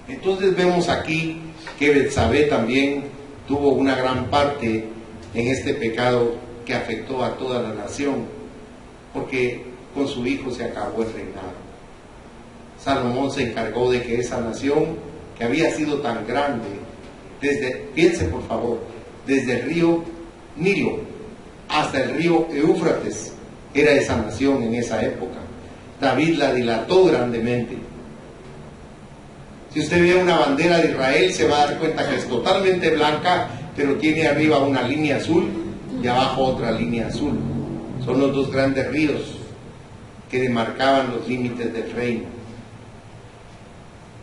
Entonces vemos aquí que Betsabé también tuvo una gran parte en este pecado que afectó a toda la nación, porque con su hijo se acabó el reinado. Salomón se encargó de que esa nación, que había sido tan grande, piense por favor, desde el río Nilo hasta el río Éufrates, era esa nación en esa época. David la dilató grandemente. Si usted ve una bandera de Israel, se va a dar cuenta que es totalmente blanca, pero tiene arriba una línea azul y abajo otra línea azul. Son los 2 grandes ríos que demarcaban los límites del reino.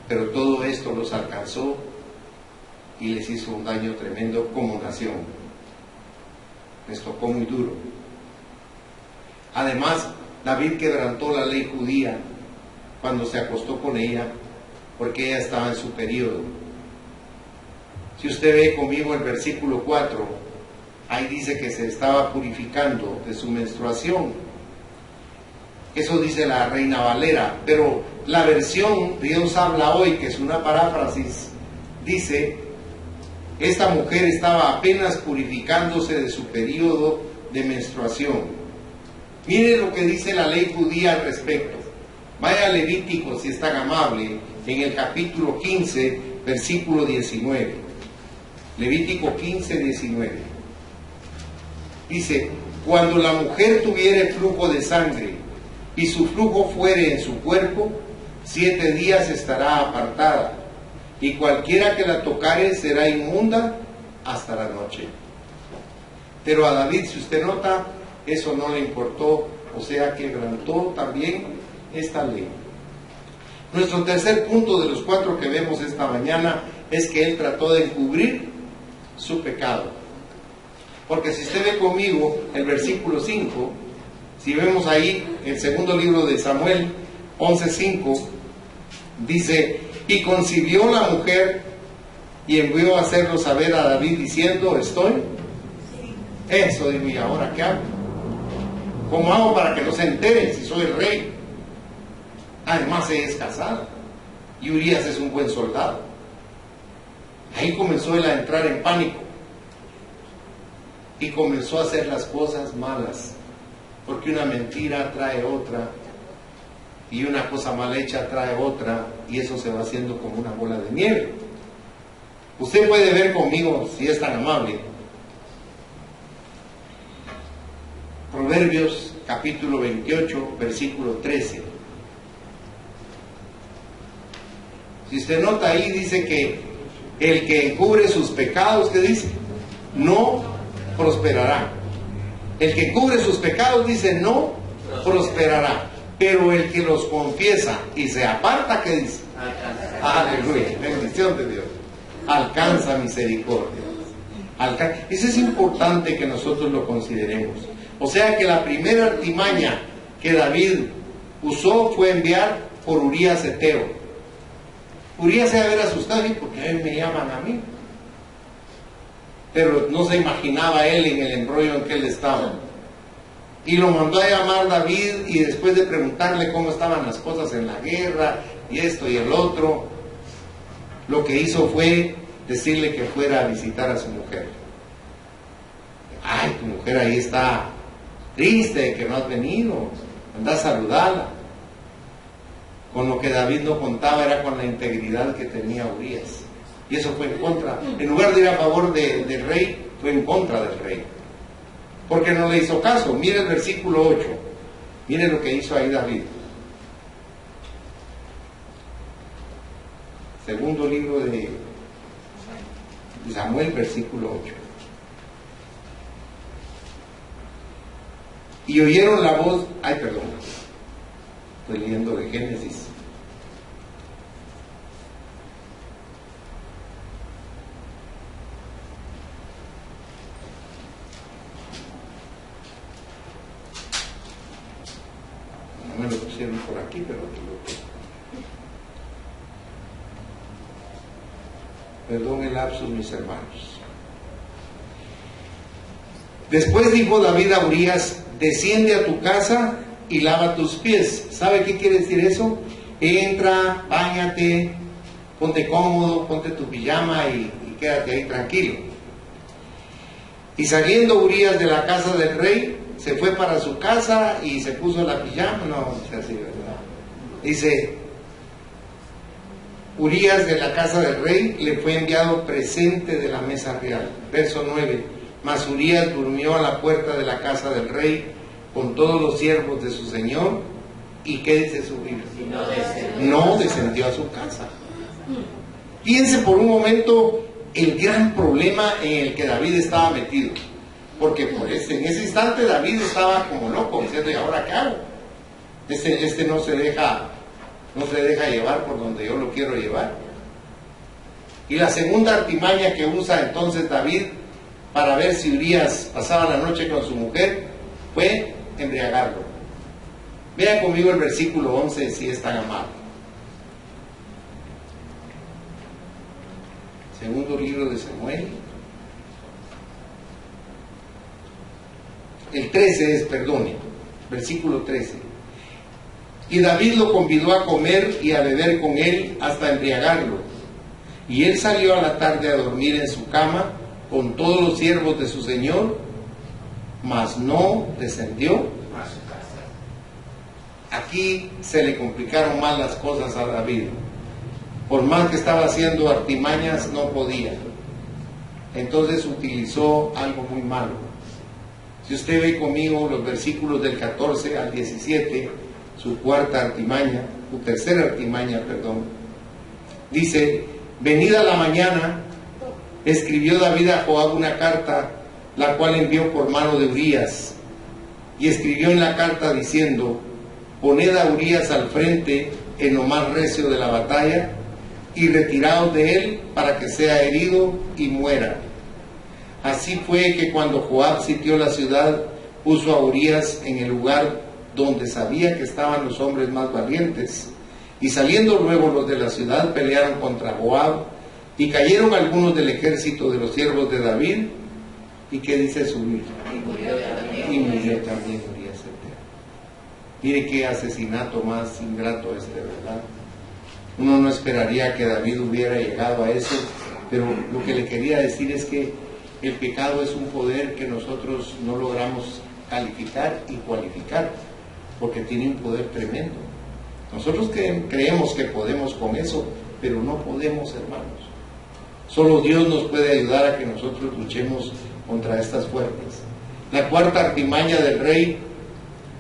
Pero todo esto los alcanzó y les hizo un daño tremendo como nación. Les tocó muy duro. Además, David quebrantó la ley judía cuando se acostó con ella, porque ella estaba en su periodo. Si usted ve conmigo el versículo 4, ahí dice que se estaba purificando de su menstruación. Eso dice la Reina Valera, pero la versión Dios habla hoy, que es una paráfrasis, dice: esta mujer estaba apenas purificándose de su periodo de menstruación. Mire lo que dice la ley judía al respecto. Vaya a Levítico, si es tan amable, en el capítulo 15, versículo 19. Levítico 15, 19. Dice: cuando la mujer tuviere flujo de sangre y su flujo fuere en su cuerpo, 7 días estará apartada, y cualquiera que la tocare será inmunda hasta la noche. Pero a David, si usted nota, eso no le importó, o sea, quebrantó también esta ley. Nuestro tercer punto de los 4 que vemos esta mañana es que él trató de encubrir su pecado. Porque si usted ve conmigo el versículo 5, si vemos ahí el segundo libro de Samuel 11:5, dice: y concibió la mujer y envió a hacerlo saber a David diciendo: estoy. Eso digo, ¿y ahora qué hago? ¿Cómo hago para que no se entere si soy el rey? Además ella es casada y Urías es un buen soldado. Ahí comenzó él a entrar en pánico y comenzó a hacer las cosas malas, porque una mentira trae otra y una cosa mal hecha trae otra, y eso se va haciendo como una bola de nieve. Usted puede ver conmigo, si es tan amable, Proverbios capítulo 28, versículo 13. Si usted nota ahí, dice que el que encubre sus pecados, ¿qué dice? No prosperará. El que cubre sus pecados, dice, no prosperará. Pero el que los confiesa y se aparta, ¿qué dice? Aleluya, bendición de Dios. Alcanza misericordia. Eso es importante que nosotros lo consideremos. O sea que la primera artimaña que David usó fue enviar por Urías Eteo. Urías se haber asustado, porque a mí me llaman a mí. Pero no se imaginaba él en el embrollo en que él estaba. Y lo mandó a llamar David, y después de preguntarle cómo estaban las cosas en la guerra, y esto y el otro, lo que hizo fue decirle que fuera a visitar a su mujer. Ay, tu mujer ahí está triste de que no has venido, anda a saludarla. Con lo que David no contaba era con la integridad que tenía Urías. Y eso fue en contra. En lugar de ir a favor del rey, fue en contra del rey. Porque no le hizo caso. Mire el versículo 8. Mire lo que hizo ahí David. Segundo libro de Samuel, versículo 8. Y oyeron la voz... Ay, perdón. Estoy leyendo de Génesis. No me lo pusieron por aquí, pero aquí lo tengo. Perdón el lapsus, mis hermanos. Después dijo David a Urías: desciende a tu casa y lava tus pies. ¿Sabe qué quiere decir eso? Entra, báñate, ponte cómodo, ponte tu pijama y quédate ahí tranquilo. Y saliendo Urías de la casa del rey, se fue para su casa y se puso la pijama. No, dice así, ¿verdad? Dice: Urías de la casa del rey le fue enviado presente de la mesa real. Verso 9. Mas Urías durmió a la puerta de la casa del rey con todos los siervos de su señor. ¿Y qué dice su Biblia? No descendió a su casa. Piense por un momento el gran problema en el que David estaba metido. Porque pues, en ese instante David estaba como loco, diciendo: ¿y ahora qué hago? Este no se deja llevar por donde yo lo quiero llevar. Y la segunda artimaña que usa entonces David para ver si Urías pasaba la noche con su mujer fue embriagarlo. Vean conmigo el versículo 11, si es tan amable. Segundo libro de Samuel. El 13 es, perdone, versículo 13. Y David lo convidó a comer y a beber con él hasta embriagarlo. Y él salió a la tarde a dormir en su cama con todos los siervos de su señor, mas no descendió a su casa. Aquí se le complicaron más las cosas a David. Por más que estaba haciendo artimañas, no podía. Entonces utilizó algo muy malo. Si usted ve conmigo los versículos del 14 al 17, su cuarta artimaña, su tercera artimaña, perdón, dice: venida la mañana, escribió David a Joab una carta, la cual envió por mano de Urías, y escribió en la carta diciendo: poned a Urías al frente en lo más recio de la batalla, y retiraos de él para que sea herido y muera. Así fue que cuando Joab sitió la ciudad, puso a Urías en el lugar donde sabía que estaban los hombres más valientes. Y saliendo luego los de la ciudad, pelearon contra Joab, y cayeron algunos del ejército de los siervos de David. ¿Y qué dice su Biblia? Y murió también Urías el. Mire qué asesinato más ingrato ¿verdad? Uno no esperaría que David hubiera llegado a eso, pero lo que le quería decir es que el pecado es un poder que nosotros no logramos calificar y cualificar, porque tiene un poder tremendo. Nosotros creemos que podemos con eso, pero no podemos, hermanos. Solo Dios nos puede ayudar a que nosotros luchemos contra estas fuerzas. La cuarta artimaña del rey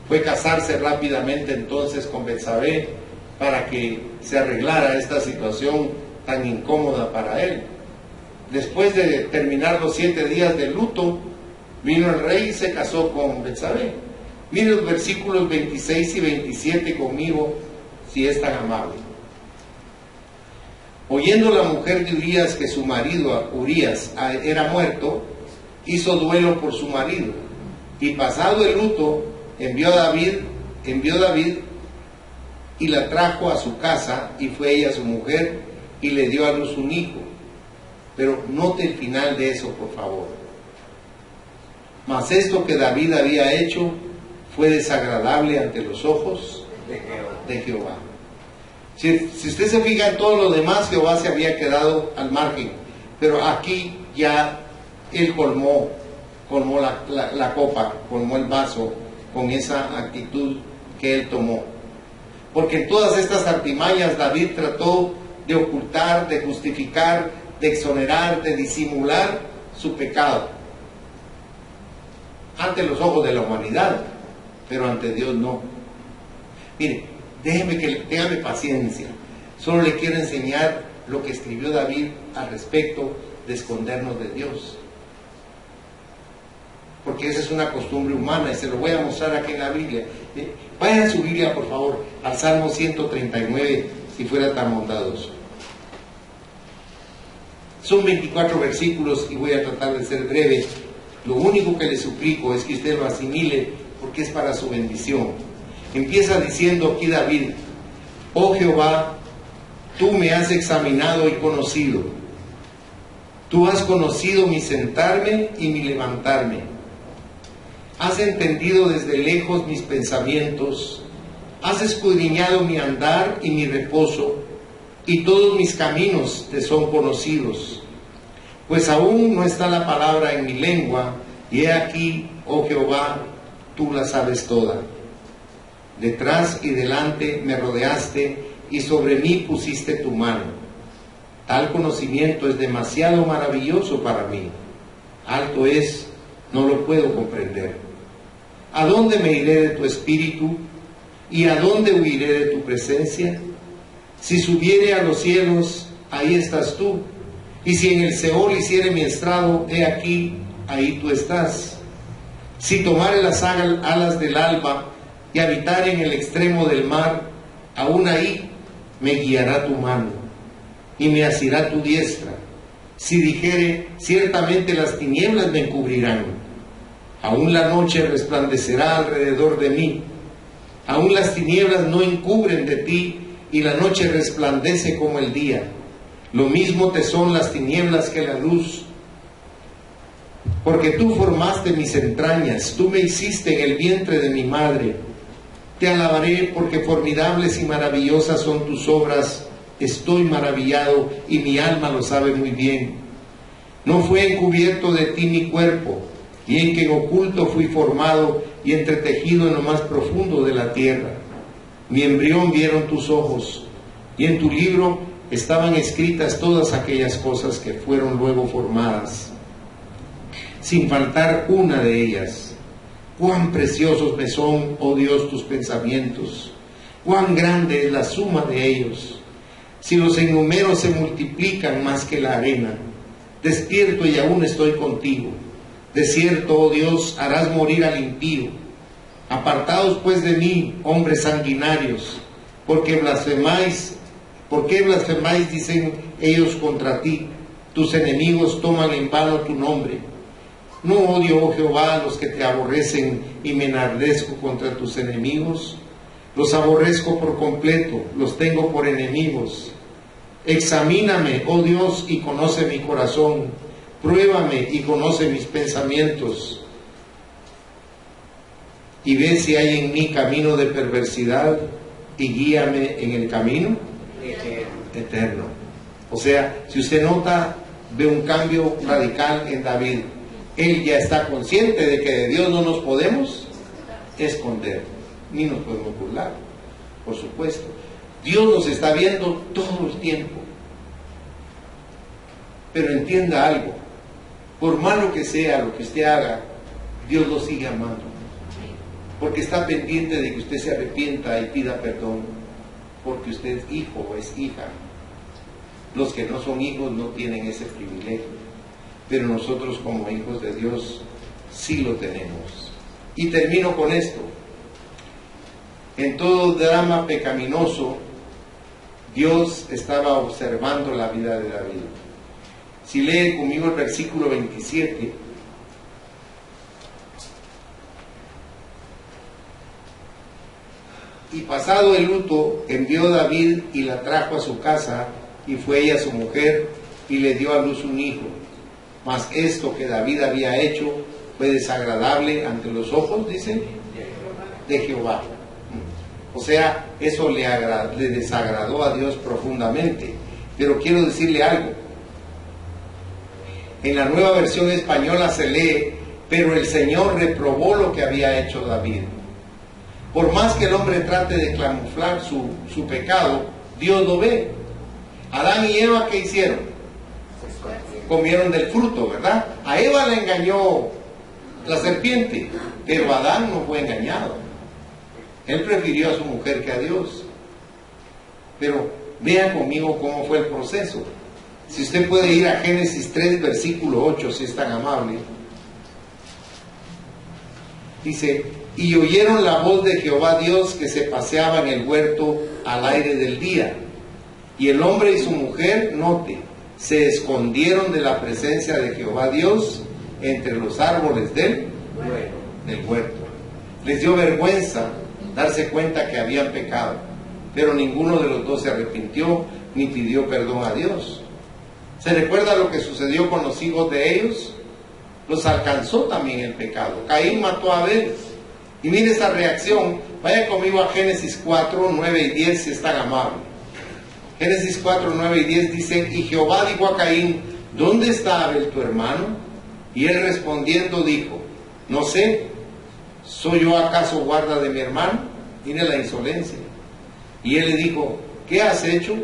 fue casarse rápidamente entonces con Betsabé para que se arreglara esta situación tan incómoda para él. Después de terminar los 7 días de luto, vino el rey y se casó con Betsabé. Miren los versículos 26 y 27 conmigo, si es tan amable. Oyendo la mujer de Urías que su marido Urías era muerto, hizo duelo por su marido, y pasado el luto envió David y la trajo a su casa, y fue ella su mujer, y le dio a luz un hijo. Pero note el final de eso, por favor. Mas esto que David había hecho fue desagradable ante los ojos de Jehová. Si usted se fija en todo lo demás, Jehová se había quedado al margen, pero aquí ya él colmó la copa, colmó el vaso con esa actitud que él tomó. Porque en todas estas artimañas David trató de ocultar, de justificar, de exonerar, de disimular su pecado ante los ojos de la humanidad, pero ante Dios no. Mire, téngame paciencia. Solo le quiero enseñar lo que escribió David al respecto de escondernos de Dios, porque esa es una costumbre humana y se lo voy a mostrar aquí en la Biblia. Vayan a su Biblia, por favor, al Salmo 139, si fuera tan bondadoso. Son 24 versículos y voy a tratar de ser breve. Lo único que le suplico es que usted lo asimile, porque es para su bendición. Empieza diciendo aquí David: oh Jehová, tú me has examinado y conocido. Tú has conocido mi sentarme y mi levantarme. Has entendido desde lejos mis pensamientos. Has escudriñado mi andar y mi reposo, y todos mis caminos te son conocidos. Pues aún no está la palabra en mi lengua, y he aquí, oh Jehová, tú la sabes toda. Detrás y delante me rodeaste, y sobre mí pusiste tu mano. Tal conocimiento es demasiado maravilloso para mí. Alto es, no lo puedo comprender. ¿A dónde me iré de tu espíritu? ¿Y a dónde huiré de tu presencia? Si subiere a los cielos, ahí estás tú. Y si en el Seol hiciere mi estrado, he aquí, ahí tú estás. Si tomare las alas del alba y habitare en el extremo del mar, aún ahí me guiará tu mano y me asirá tu diestra. Si dijere, ciertamente las tinieblas me encubrirán, aún la noche resplandecerá alrededor de mí. Aún las tinieblas no encubren de ti, y la noche resplandece como el día. Lo mismo te son las tinieblas que la luz. Porque tú formaste mis entrañas, tú me hiciste en el vientre de mi madre. Te alabaré porque formidables y maravillosas son tus obras. Estoy maravillado y mi alma lo sabe muy bien. No fue encubierto de ti mi cuerpo, y en que en oculto fui formado y entretejido en lo más profundo de la tierra. Mi embrión vieron tus ojos, y en tu libro estaban escritas todas aquellas cosas que fueron luego formadas, sin faltar una de ellas. Cuán preciosos me son, oh Dios, tus pensamientos, cuán grande es la suma de ellos. Si los enumero se multiplican más que la arena. Despierto y aún estoy contigo. De cierto, oh Dios, harás morir al impío. Apartaos pues de mí, hombres sanguinarios, ¿por qué blasfemáis, dicen ellos contra ti? Tus enemigos toman en vano tu nombre. No odio, oh Jehová, a los que te aborrecen, y me enardezco contra tus enemigos. Los aborrezco por completo, los tengo por enemigos. Examíname, oh Dios, y conoce mi corazón. Pruébame y conoce mis pensamientos. Y ve si hay en mí camino de perversidad, y guíame en el camino eterno. O sea, si usted nota, ve un cambio radical en David. Él ya está consciente de que de Dios no nos podemos esconder, ni nos podemos burlar, por supuesto. Dios nos está viendo todo el tiempo. Pero entienda algo, por malo que sea lo que usted haga, Dios lo sigue amando, porque está pendiente de que usted se arrepienta y pida perdón, porque usted es hijo o es hija. Los que no son hijos no tienen ese privilegio, pero nosotros como hijos de Dios sí lo tenemos. Y termino con esto. En todo drama pecaminoso, Dios estaba observando la vida de David. Si lee conmigo el versículo 27, y pasado el luto, envió David y la trajo a su casa, y fue ella su mujer, y le dio a luz un hijo. Mas esto que David había hecho fue desagradable ante los ojos, dice, de Jehová. O sea, eso le desagradó a Dios profundamente. Pero quiero decirle algo. En la Nueva Versión Española se lee, pero el Señor reprobó lo que había hecho David. Por más que el hombre trate de camuflar su pecado, Dios lo ve. Adán y Eva, ¿qué hicieron? Comieron del fruto, ¿verdad? A Eva le engañó la serpiente, pero Adán no fue engañado. Él prefirió a su mujer que a Dios. Pero vean conmigo cómo fue el proceso. Si usted puede ir a Génesis 3, versículo 8, si es tan amable. Dice, y oyeron la voz de Jehová Dios que se paseaba en el huerto al aire del día. Y el hombre y su mujer, note, se escondieron de la presencia de Jehová Dios entre los árboles del huerto. Les dio vergüenza darse cuenta que habían pecado, pero ninguno de los dos se arrepintió ni pidió perdón a Dios. ¿Se recuerda lo que sucedió con los hijos de ellos? Los alcanzó también el pecado. Caín mató a Abel. Y mire esa reacción. Vaya conmigo a Génesis 4, 9 y 10 si es tan amable. Génesis 4, 9 y 10 dice, y Jehová dijo a Caín, ¿dónde está Abel tu hermano? Y él respondiendo dijo, no sé, ¿soy yo acaso guarda de mi hermano? Mire la insolencia. Y él le dijo, ¿qué has hecho?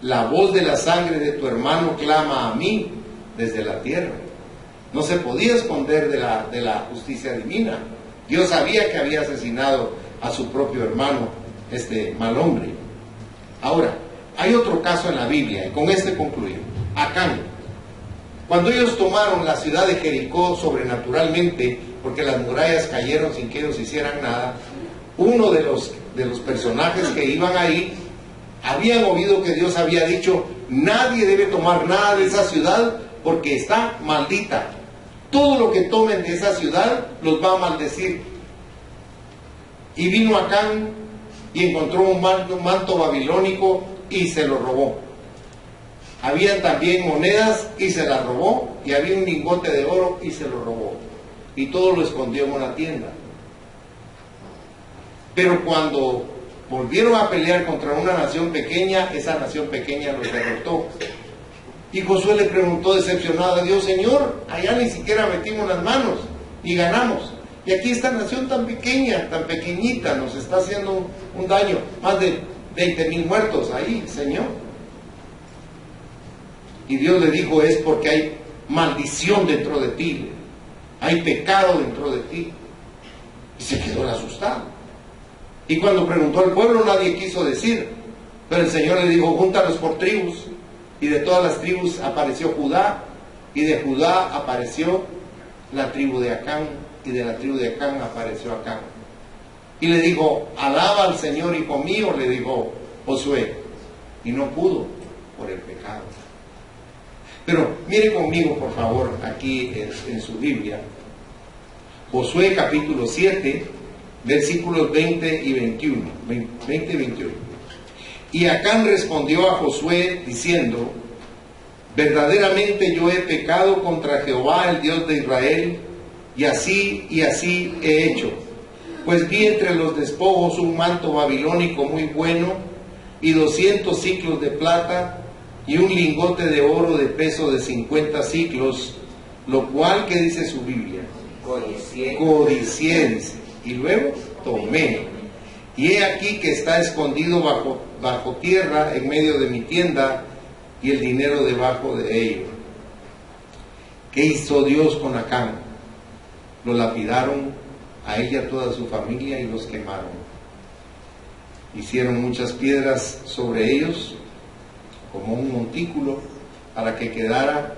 La voz de la sangre de tu hermano clama a mí desde la tierra. No se podía esconder de la justicia divina. Dios sabía que había asesinado a su propio hermano, este mal hombre. Ahora, hay otro caso en la Biblia, y con este concluyo. Acán. Cuando ellos tomaron la ciudad de Jericó sobrenaturalmente, porque las murallas cayeron sin que ellos hicieran nada, uno de los personajes que iban ahí, habían oído que Dios había dicho, nadie debe tomar nada de esa ciudad porque está maldita. Todo lo que tomen de esa ciudad los va a maldecir. Y vino Acán y encontró un manto babilónico y se lo robó. Había también monedas y se las robó, y había un lingote de oro y se lo robó. Y todo lo escondió en una tienda. Pero cuando volvieron a pelear contra una nación pequeña, esa nación pequeña los derrotó. Y Josué le preguntó decepcionado a Dios: Señor, allá ni siquiera metimos las manos y ganamos. Y aquí esta nación tan pequeña, tan pequeñita, nos está haciendo un daño. Más de 20,000 muertos ahí, Señor. Y Dios le dijo: es porque hay maldición dentro de ti, hay pecado dentro de ti. Y se quedó asustado. Y cuando preguntó al pueblo, nadie quiso decir. Pero el Señor le dijo: júntalos por tribus. Y de todas las tribus apareció Judá, y de Judá apareció la tribu de Acán, y de la tribu de Acán apareció Acán. Y le dijo: alaba al Señor, hijo mío, le dijo Josué. Y no pudo por el pecado. Pero mire conmigo, por favor, aquí en su Biblia, Josué capítulo 7, versículos 20 y 21. 20 y 21. Y Acán respondió a Josué diciendo: verdaderamente yo he pecado contra Jehová, el Dios de Israel, y así he hecho. Pues vi entre los despojos un manto babilónico muy bueno, y 200 siclos de plata, y un lingote de oro de peso de 50 siclos, lo cual, ¿qué dice su Biblia? Codicié, dice. Y luego tomé. Y he aquí que está escondido bajo tierra en medio de mi tienda, y el dinero debajo de ello. ¿Qué hizo Dios con Acán? Lo lapidaron a él y a toda su familia y los quemaron. Hicieron muchas piedras sobre ellos, como un montículo, para que quedara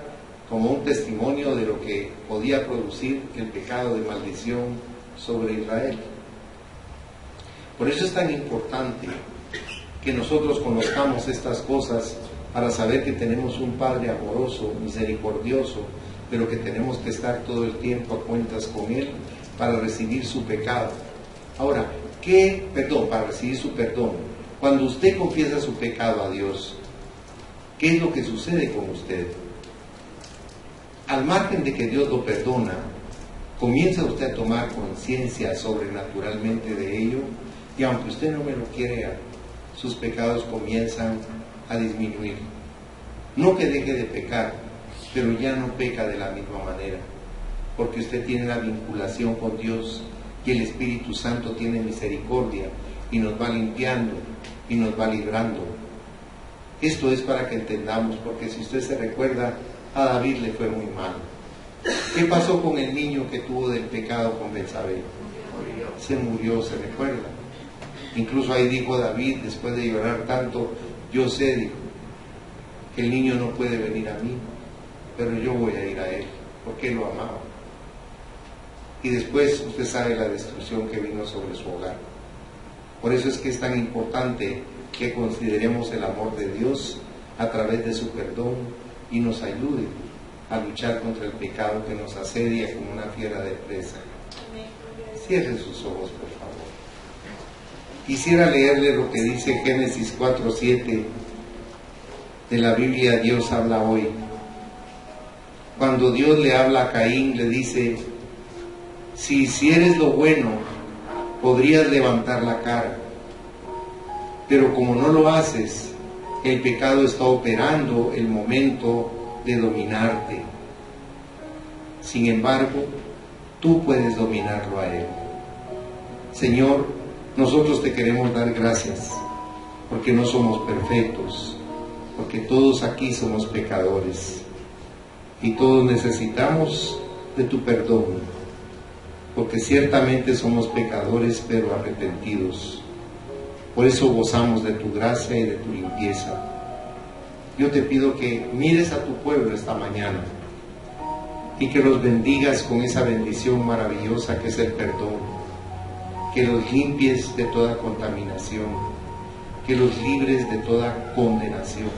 como un testimonio de lo que podía producir el pecado de maldición sobre Israel. Por eso es tan importante que nosotros conozcamos estas cosas, para saber que tenemos un Padre amoroso, misericordioso, pero que tenemos que estar todo el tiempo a cuentas con Él para recibir su pecado. Ahora, para recibir su perdón. Cuando usted confiesa su pecado a Dios, ¿qué es lo que sucede con usted? Al margen de que Dios lo perdona, comienza usted a tomar conciencia sobrenaturalmente de ello, y aunque usted no me lo crea, sus pecados comienzan a disminuir. No que deje de pecar, pero ya no peca de la misma manera, porque usted tiene la vinculación con Dios, y el Espíritu Santo tiene misericordia y nos va limpiando y nos va librando. Esto es para que entendamos, porque si usted se recuerda, a David le fue muy mal. ¿Qué pasó con el niño que tuvo del pecado con Betsabé? Se murió, se recuerda. Incluso ahí dijo David, después de llorar tanto: yo sé, dijo, que el niño no puede venir a mí, pero yo voy a ir a él, porque él lo amaba. Y después usted sabe la destrucción que vino sobre su hogar. Por eso es que es tan importante que consideremos el amor de Dios a través de su perdón y nos ayude a luchar contra el pecado que nos asedia como una fiera de presa. Cierre sus ojos, por favor. Quisiera leerle lo que dice Génesis 4:7 de la Biblia Dios habla hoy. Cuando Dios le habla a Caín, le dice: si hicieres lo bueno, podrías levantar la cara, pero como no lo haces, el pecado está operando el momento de dominarte. Sin embargo, tú puedes dominarlo a él. Señor, nosotros te queremos dar gracias, porque no somos perfectos, porque todos aquí somos pecadores, y todos necesitamos de tu perdón, porque ciertamente somos pecadores, pero arrepentidos. Por eso gozamos de tu gracia y de tu limpieza. Yo te pido que mires a tu pueblo esta mañana y que los bendigas con esa bendición maravillosa que es el perdón, que los limpies de toda contaminación, que los libres de toda condenación,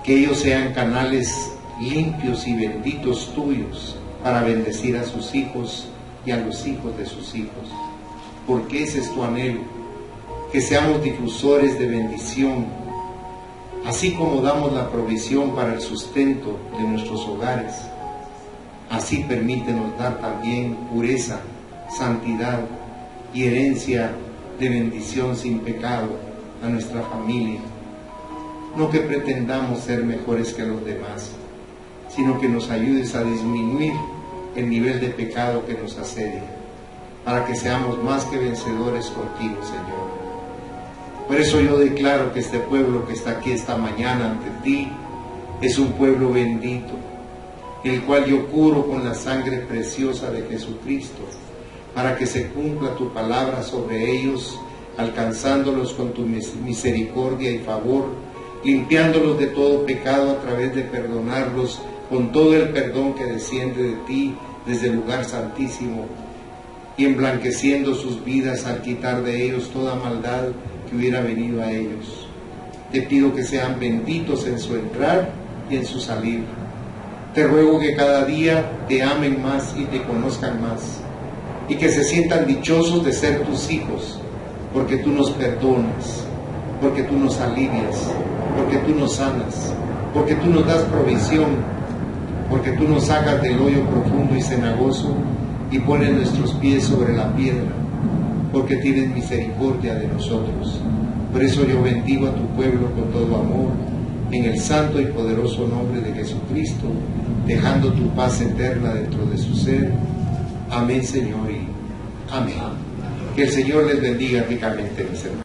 que ellos sean canales limpios y benditos tuyos para bendecir a sus hijos y a los hijos de sus hijos. porque ese es tu anhelo, que seamos difusores de bendición, así como damos la provisión para el sustento de nuestros hogares. Así permítenos dar también pureza, santidad y herencia de bendición sin pecado a nuestra familia. No que pretendamos ser mejores que los demás, sino que nos ayudes a disminuir el nivel de pecado que nos asedia, para que seamos más que vencedores contigo, Señor. Por eso yo declaro que este pueblo que está aquí esta mañana ante ti es un pueblo bendito, el cual yo curo con la sangre preciosa de Jesucristo, para que se cumpla tu palabra sobre ellos, alcanzándolos con tu misericordia y favor, limpiándolos de todo pecado a través de perdonarlos con todo el perdón que desciende de ti desde el lugar santísimo, y emblanqueciendo sus vidas al quitar de ellos toda maldad que hubiera venido a ellos. Te pido que sean benditos en su entrar y en su salir. Te ruego que cada día te amen más y te conozcan más, y que se sientan dichosos de ser tus hijos, porque tú nos perdonas, porque tú nos alivias, porque tú nos sanas, porque tú nos das provisión, porque tú nos sacas del hoyo profundo y cenagoso y pones nuestros pies sobre la piedra, porque tienes misericordia de nosotros. Por eso yo bendigo a tu pueblo con todo amor, en el santo y poderoso nombre de Jesucristo, dejando tu paz eterna dentro de su ser. Amén, Señor, y amén. Que el Señor les bendiga ricamente, mis hermanos.